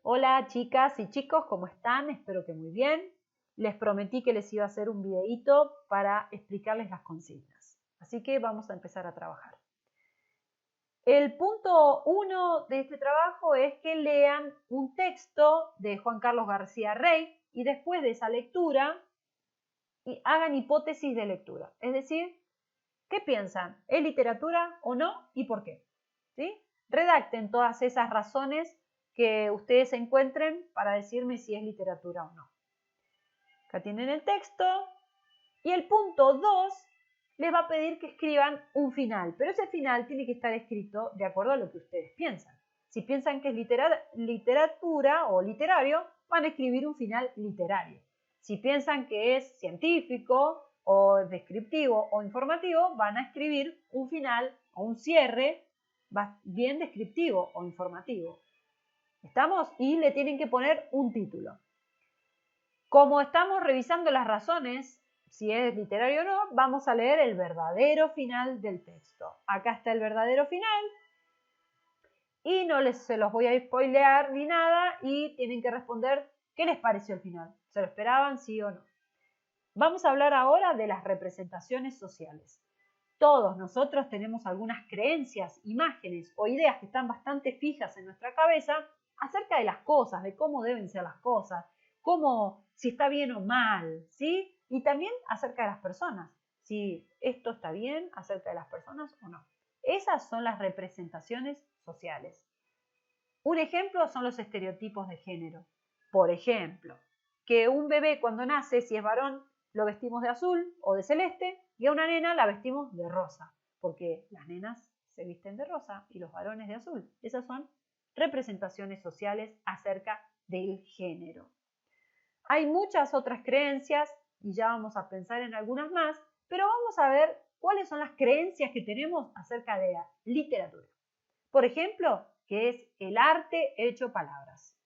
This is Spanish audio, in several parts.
Hola chicas y chicos, ¿cómo están? Espero que muy bien. Les prometí que les iba a hacer un videíto para explicarles las consignas. Así que vamos a empezar a trabajar. El punto 1 de este trabajo es que lean un texto de Juan Carlos García Rey y después de esa lectura hagan hipótesis de lectura. Es decir, ¿qué piensan? ¿Es literatura o no? ¿Y por qué? ¿Sí? Redacten todas esas razones que ustedes encuentren para decirme si es literatura o no. Acá tienen el texto y el punto 2 les va a pedir que escriban un final, pero ese final tiene que estar escrito de acuerdo a lo que ustedes piensan. Si piensan que es literatura o literario, van a escribir un final literario. Si piensan que es científico o descriptivo o informativo, van a escribir un final o un cierre bien descriptivo o informativo. ¿Estamos? Y le tienen que poner un título. Como estamos revisando las razones, si es literario o no, vamos a leer el verdadero final del texto. Acá está el verdadero final y no se los voy a spoilear ni nada y tienen que responder qué les pareció el final. ¿Se lo esperaban, sí o no? Vamos a hablar ahora de las representaciones sociales. Todos nosotros tenemos algunas creencias, imágenes o ideas que están bastante fijas en nuestra cabeza acerca de las cosas, de cómo deben ser las cosas, cómo, si está bien o mal, ¿sí? Y también acerca de las personas, si esto está bien acerca de las personas o no. Esas son las representaciones sociales. Un ejemplo son los estereotipos de género. Por ejemplo, que un bebé cuando nace, si es varón, lo vestimos de azul o de celeste y a una nena la vestimos de rosa, porque las nenas se visten de rosa y los varones de azul. Esas son representaciones sociales acerca del género. Hay muchas otras creencias y ya vamos a pensar en algunas más, pero vamos a ver cuáles son las creencias que tenemos acerca de la literatura. Por ejemplo, que es el arte hecho palabras,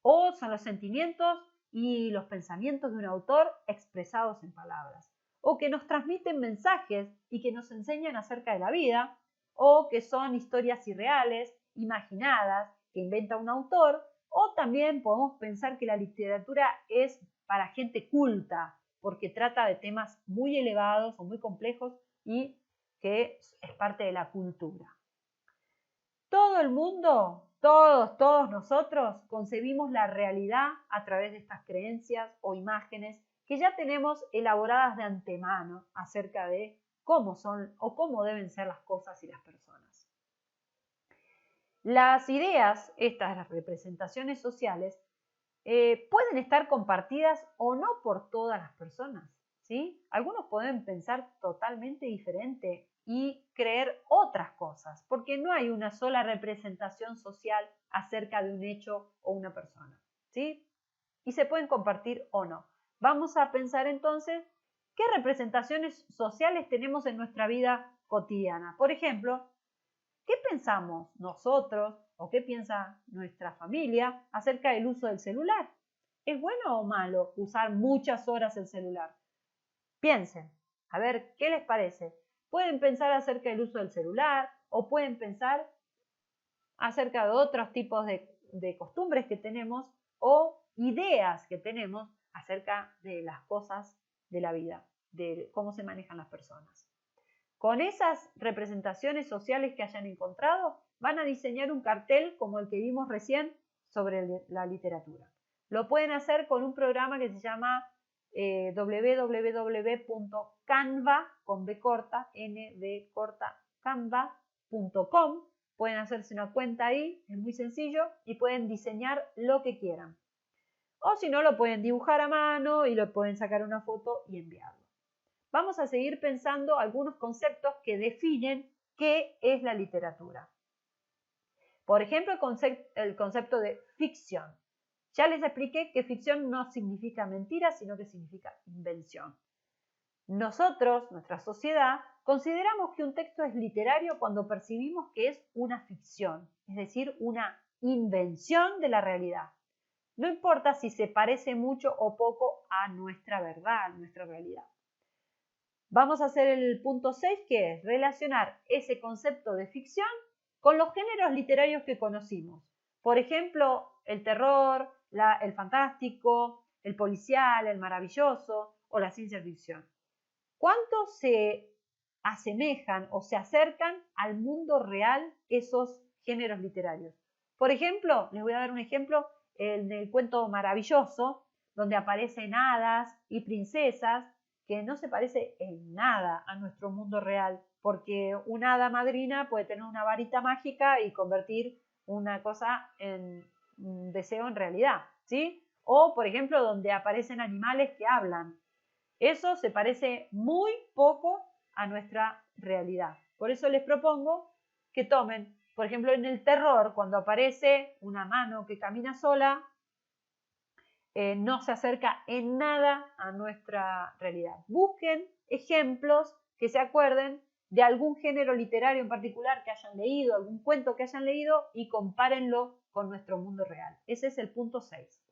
o son los sentimientos y los pensamientos de un autor expresados en palabras, o que nos transmiten mensajes y que nos enseñan acerca de la vida, o que son historias irreales, imaginadas, que inventa un autor, o también podemos pensar que la literatura es para gente culta, porque trata de temas muy elevados o muy complejos y que es parte de la cultura. Todo el mundo, todos nosotros concebimos la realidad a través de estas creencias o imágenes que ya tenemos elaboradas de antemano acerca de cómo son o cómo deben ser las cosas y las personas. Las ideas, estas representaciones sociales, pueden estar compartidas o no por todas las personas, ¿sí? Algunos pueden pensar totalmente diferente y creer otras cosas, porque no hay una sola representación social acerca de un hecho o una persona, ¿sí? Y se pueden compartir o no. Vamos a pensar entonces qué representaciones sociales tenemos en nuestra vida cotidiana. Por ejemplo, ¿qué pensamos nosotros o qué piensa nuestra familia acerca del uso del celular? ¿Es bueno o malo usar muchas horas el celular? Piensen, a ver, ¿qué les parece? Pueden pensar acerca del uso del celular o pueden pensar acerca de otros tipos de costumbres que tenemos o ideas que tenemos acerca de las cosas de la vida, de cómo se manejan las personas. Con esas representaciones sociales que hayan encontrado, van a diseñar un cartel como el que vimos recién sobre la literatura. Lo pueden hacer con un programa que se llama canva.com. Pueden hacerse una cuenta ahí, es muy sencillo, y pueden diseñar lo que quieran. O si no, lo pueden dibujar a mano y lo pueden sacar una foto y enviarlo. Vamos a seguir pensando algunos conceptos que definen qué es la literatura. Por ejemplo, el concepto de ficción. Ya les expliqué que ficción no significa mentira, sino que significa invención. Nosotros, nuestra sociedad, consideramos que un texto es literario cuando percibimos que es una ficción, es decir, una invención de la realidad. No importa si se parece mucho o poco a nuestra verdad, a nuestra realidad. Vamos a hacer el punto 6, que es relacionar ese concepto de ficción con los géneros literarios que conocimos. Por ejemplo, el terror, el fantástico, el policial, el maravilloso o la ciencia ficción. ¿Cuánto se asemejan o se acercan al mundo real esos géneros literarios? Por ejemplo, les voy a dar un ejemplo en el cuento maravilloso, donde aparecen hadas y princesas, que no se parece en nada a nuestro mundo real, porque una hada madrina puede tener una varita mágica y convertir una cosa en un deseo en realidad, ¿sí? O, por ejemplo, donde aparecen animales que hablan. Eso se parece muy poco a nuestra realidad. Por eso les propongo que tomen, por ejemplo, en el terror, cuando aparece una mano que camina sola, no se acerca en nada a nuestra realidad. Busquen ejemplos que se acuerden de algún género literario en particular que hayan leído, algún cuento que hayan leído y compárenlo con nuestro mundo real. Ese es el punto 6.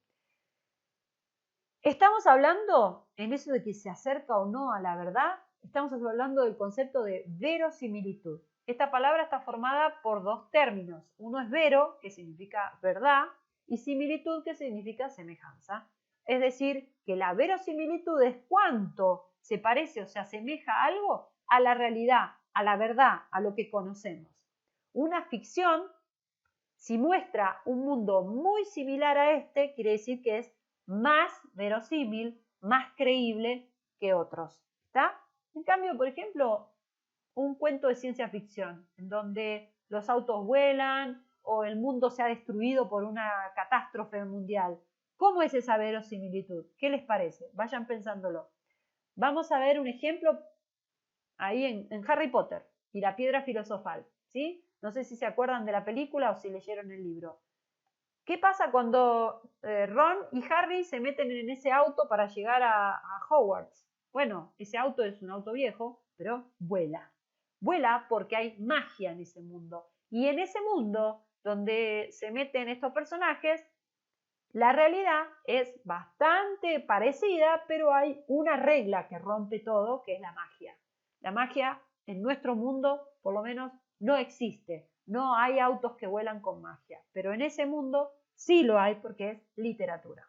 Estamos hablando, en eso de que se acerca o no a la verdad, estamos hablando del concepto de verosimilitud. Esta palabra está formada por dos términos. Uno es vero, que significa verdad, y similitud, que significa semejanza. Es decir, que la verosimilitud es cuánto se parece o se asemeja algo a la realidad, a la verdad, a lo que conocemos. Una ficción, si muestra un mundo muy similar a este, quiere decir que es más verosímil, más creíble que otros. ¿Está? En cambio, por ejemplo, un cuento de ciencia ficción, en donde los autos vuelan o el mundo se ha destruido por una catástrofe mundial. ¿Cómo es esa verosimilitud? ¿Qué les parece? Vayan pensándolo. Vamos a ver un ejemplo ahí en Harry Potter y la piedra filosofal, ¿sí? No sé si se acuerdan de la película o si leyeron el libro. ¿Qué pasa cuando Ron y Harry se meten en ese auto para llegar a Hogwarts? Bueno, ese auto es un auto viejo, pero vuela. Vuela porque hay magia en ese mundo. Y en ese mundo donde se meten estos personajes, la realidad es bastante parecida, pero hay una regla que rompe todo, que es la magia. La magia en nuestro mundo, por lo menos, no existe. No hay autos que vuelan con magia, pero en ese mundo sí lo hay porque es literatura.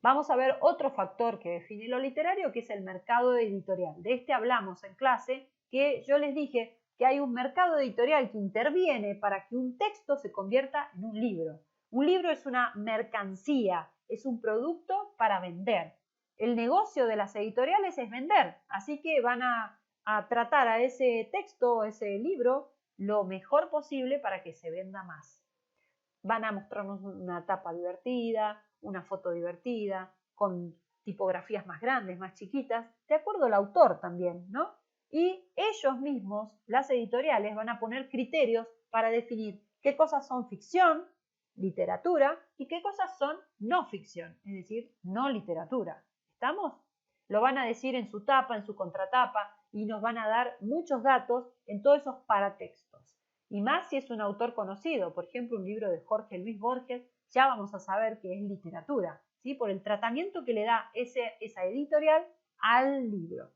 Vamos a ver otro factor que define lo literario, que es el mercado editorial. De este hablamos en clase, que yo les dije que hay un mercado editorial que interviene para que un texto se convierta en un libro. Un libro es una mercancía, es un producto para vender. El negocio de las editoriales es vender, así que van a tratar a ese texto, ese libro, lo mejor posible para que se venda más. Van a mostrarnos una tapa divertida, una foto divertida, con tipografías más grandes, más chiquitas, de acuerdo al autor también, ¿no? Y ellos mismos, las editoriales, van a poner criterios para definir qué cosas son ficción, literatura, y qué cosas son no ficción, es decir, no literatura. ¿Estamos? Lo van a decir en su tapa, en su contratapa, y nos van a dar muchos datos en todos esos paratextos. Y más si es un autor conocido, por ejemplo, un libro de Jorge Luis Borges, ya vamos a saber que es literatura, ¿sí? Por el tratamiento que le da esa editorial al libro.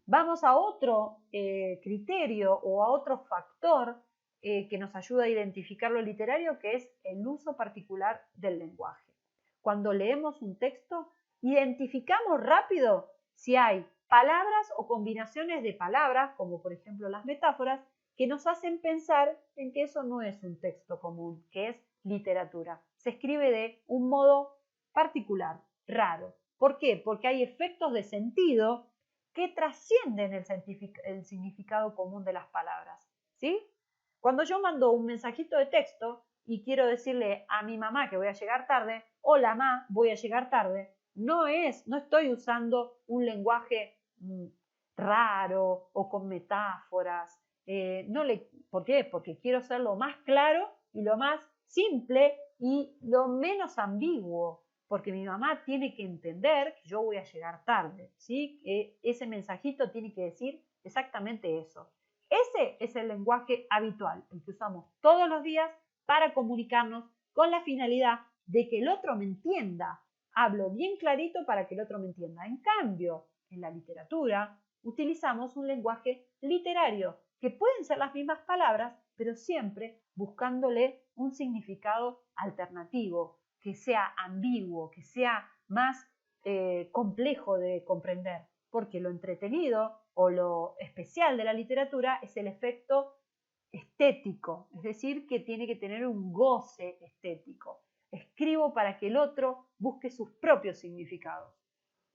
Vamos a otro criterio o a otro factor que nos ayuda a identificar lo literario, que es el uso particular del lenguaje. Cuando leemos un texto, identificamos rápido si hay palabras o combinaciones de palabras, como por ejemplo las metáforas, que nos hacen pensar en que eso no es un texto común, que es literatura. Se escribe de un modo particular, raro. ¿Por qué? Porque hay efectos de sentido que trascienden el significado común de las palabras, ¿sí? Cuando yo mando un mensajito de texto y quiero decirle a mi mamá que voy a llegar tarde, hola mamá, voy a llegar tarde, no estoy usando un lenguaje raro o con metáforas. ¿Por qué? Porque quiero ser lo más claro y lo más simple y lo menos ambiguo, porque mi mamá tiene que entender que yo voy a llegar tarde, ¿sí? Ese mensajito tiene que decir exactamente eso. Ese es el lenguaje habitual, el que usamos todos los días para comunicarnos con la finalidad de que el otro me entienda. Hablo bien clarito para que el otro me entienda. En cambio, en la literatura utilizamos un lenguaje literario, que pueden ser las mismas palabras, pero siempre buscándole un significado alternativo, que sea ambiguo, que sea más complejo de comprender, porque lo entretenido o lo especial de la literatura es el efecto estético, es decir, que tiene que tener un goce estético. Escribo para que el otro busque sus propios significados.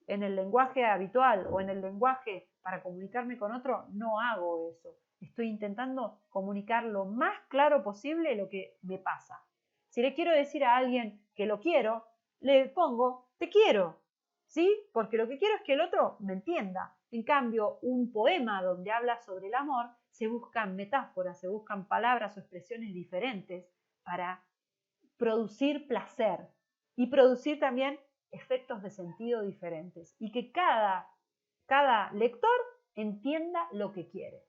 En el lenguaje habitual o en el lenguaje para comunicarme con otro, no hago eso. Estoy intentando comunicar lo más claro posible lo que me pasa. Si le quiero decir a alguien que lo quiero, le pongo te quiero, ¿sí? Porque lo que quiero es que el otro me entienda. En cambio, un poema donde habla sobre el amor, se buscan metáforas, se buscan palabras o expresiones diferentes para producir placer y producir también efectos de sentido diferentes y que cada lector entienda lo que quiere.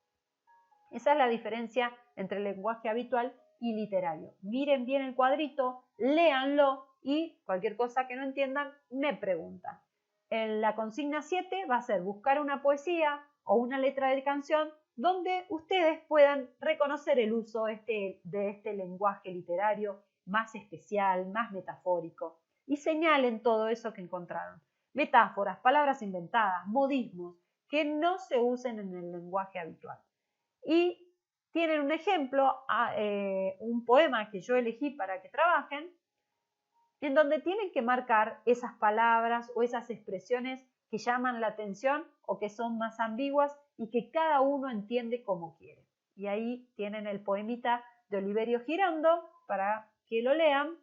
Esa es la diferencia entre el lenguaje habitual y literario. Miren bien el cuadrito, léanlo y cualquier cosa que no entiendan me preguntan. En la consigna 7 va a ser buscar una poesía o una letra de canción donde ustedes puedan reconocer el uso de este lenguaje literario más especial, más metafórico, y señalen todo eso que encontraron. Metáforas, palabras inventadas, modismos, que no se usen en el lenguaje habitual. Y tienen un ejemplo, un poema que yo elegí para que trabajen, en donde tienen que marcar esas palabras o esas expresiones que llaman la atención o que son más ambiguas y que cada uno entiende como quiere. Y ahí tienen el poemita de Oliverio Girondo para que lo lean.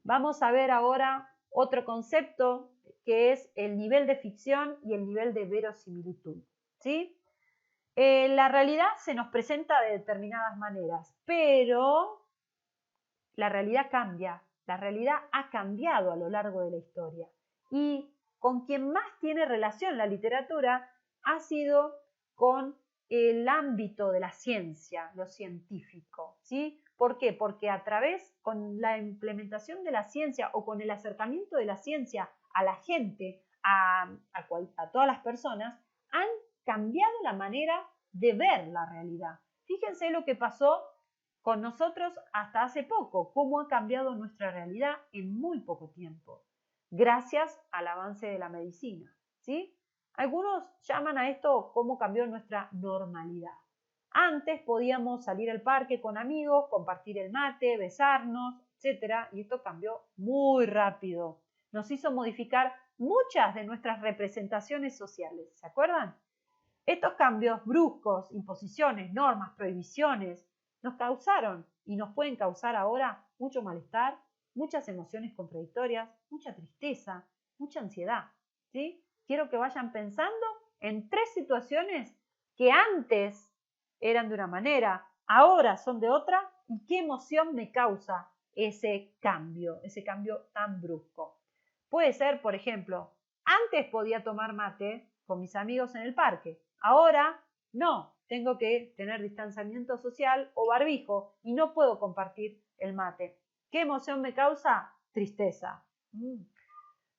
Vamos a ver ahora otro concepto que es el nivel de ficción y el nivel de verosimilitud, ¿sí? La realidad se nos presenta de determinadas maneras, pero la realidad cambia, la realidad ha cambiado a lo largo de la historia y con quien más tiene relación la literatura ha sido con el ámbito de la ciencia, lo científico, ¿sí? ¿Por qué? Porque a través, con la implementación de la ciencia o con el acercamiento de la ciencia a la gente, a todas las personas, han cambiado la manera de ver la realidad. Fíjense lo que pasó con nosotros hasta hace poco, cómo ha cambiado nuestra realidad en muy poco tiempo, gracias al avance de la medicina, ¿sí? Algunos llaman a esto cómo cambió nuestra normalidad. Antes podíamos salir al parque con amigos, compartir el mate, besarnos, etc. Y esto cambió muy rápido. Nos hizo modificar muchas de nuestras representaciones sociales, ¿se acuerdan? Estos cambios bruscos, imposiciones, normas, prohibiciones, nos causaron y nos pueden causar ahora mucho malestar, muchas emociones contradictorias, mucha tristeza, mucha ansiedad, ¿sí? Quiero que vayan pensando en 3 situaciones que antes eran de una manera, ahora son de otra, y qué emoción me causa ese cambio tan brusco. Puede ser, por ejemplo, antes podía tomar mate con mis amigos en el parque, ahora no, tengo que tener distanciamiento social o barbijo y no puedo compartir el mate. ¿Qué emoción me causa? Tristeza.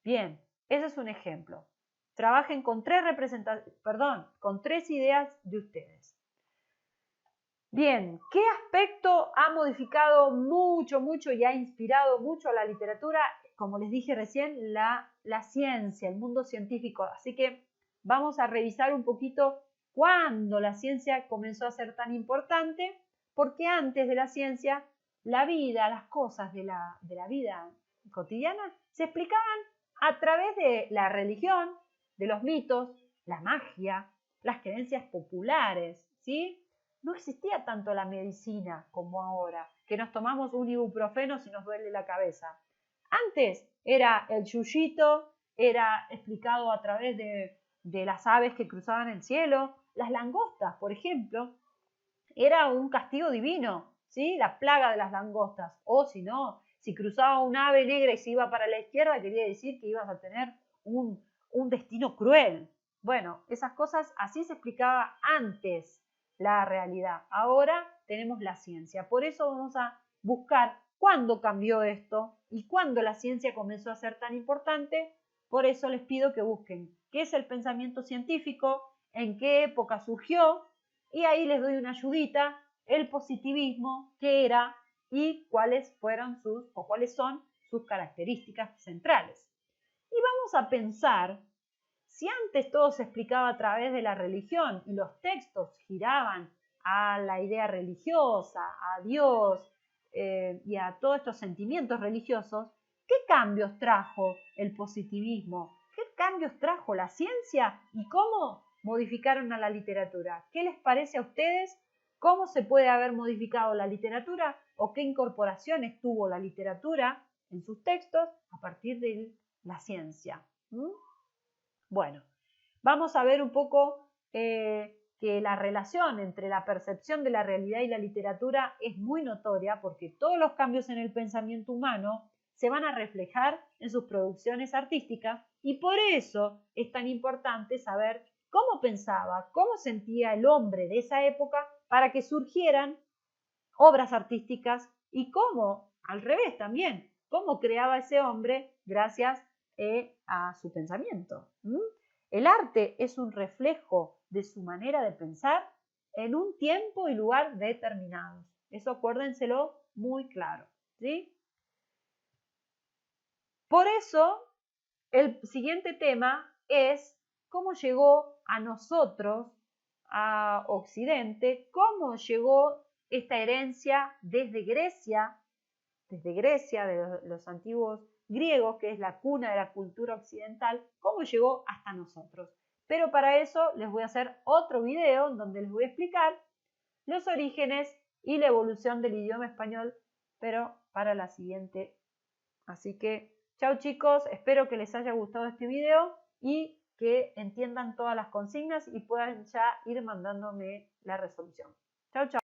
Bien, ese es un ejemplo. Trabajen con 3 ideas de ustedes. Bien, ¿qué aspecto ha modificado mucho y ha inspirado mucho a la literatura? Como les dije recién, la ciencia, el mundo científico. Así que vamos a revisar un poquito cuándo la ciencia comenzó a ser tan importante, porque antes de la ciencia, la vida, las cosas de la vida cotidiana se explicaban a través de la religión, de los mitos, la magia, las creencias populares, ¿sí? No existía tanto la medicina como ahora, que nos tomamos un ibuprofeno si nos duele la cabeza. Antes era el yuyito, era explicado a través de las aves que cruzaban el cielo. Las langostas, por ejemplo, era un castigo divino, ¿sí? La plaga de las langostas. O si no, si cruzaba un ave negra y se iba para la izquierda, quería decir que ibas a tener un destino cruel. Bueno, esas cosas así se explicaba antes la realidad. Ahora tenemos la ciencia. Por eso vamos a buscar cuándo cambió esto y cuándo la ciencia comenzó a ser tan importante. Por eso les pido que busquen qué es el pensamiento científico, en qué época surgió, y ahí les doy una ayudita el positivismo, qué era y cuáles son sus características centrales. Y vamos a pensar, si antes todo se explicaba a través de la religión y los textos giraban a la idea religiosa, a Dios y a todos estos sentimientos religiosos, ¿qué cambios trajo el positivismo? ¿Qué cambios trajo la ciencia y cómo modificaron a la literatura? ¿Qué les parece a ustedes? ¿Cómo se puede haber modificado la literatura o qué incorporaciones tuvo la literatura en sus textos a partir de la ciencia? Bueno, vamos a ver un poco que la relación entre la percepción de la realidad y la literatura es muy notoria porque todos los cambios en el pensamiento humano se van a reflejar en sus producciones artísticas y por eso es tan importante saber cómo pensaba, cómo sentía el hombre de esa época para que surgieran obras artísticas y cómo, al revés también, cómo creaba ese hombre gracias a su pensamiento. El arte es un reflejo de su manera de pensar en un tiempo y lugar determinados. Eso acuérdenselo muy claro, ¿sí? Por eso, el siguiente tema es cómo llegó a nosotros, a Occidente, cómo llegó esta herencia desde Grecia, de los antiguos griegos, que es la cuna de la cultura occidental, cómo llegó hasta nosotros. Pero para eso les voy a hacer otro video donde les voy a explicar los orígenes y la evolución del idioma español, pero para la siguiente. Así que, chao chicos, espero que les haya gustado este video y que entiendan todas las consignas y puedan ya ir mandándome la resolución. Chao, chao.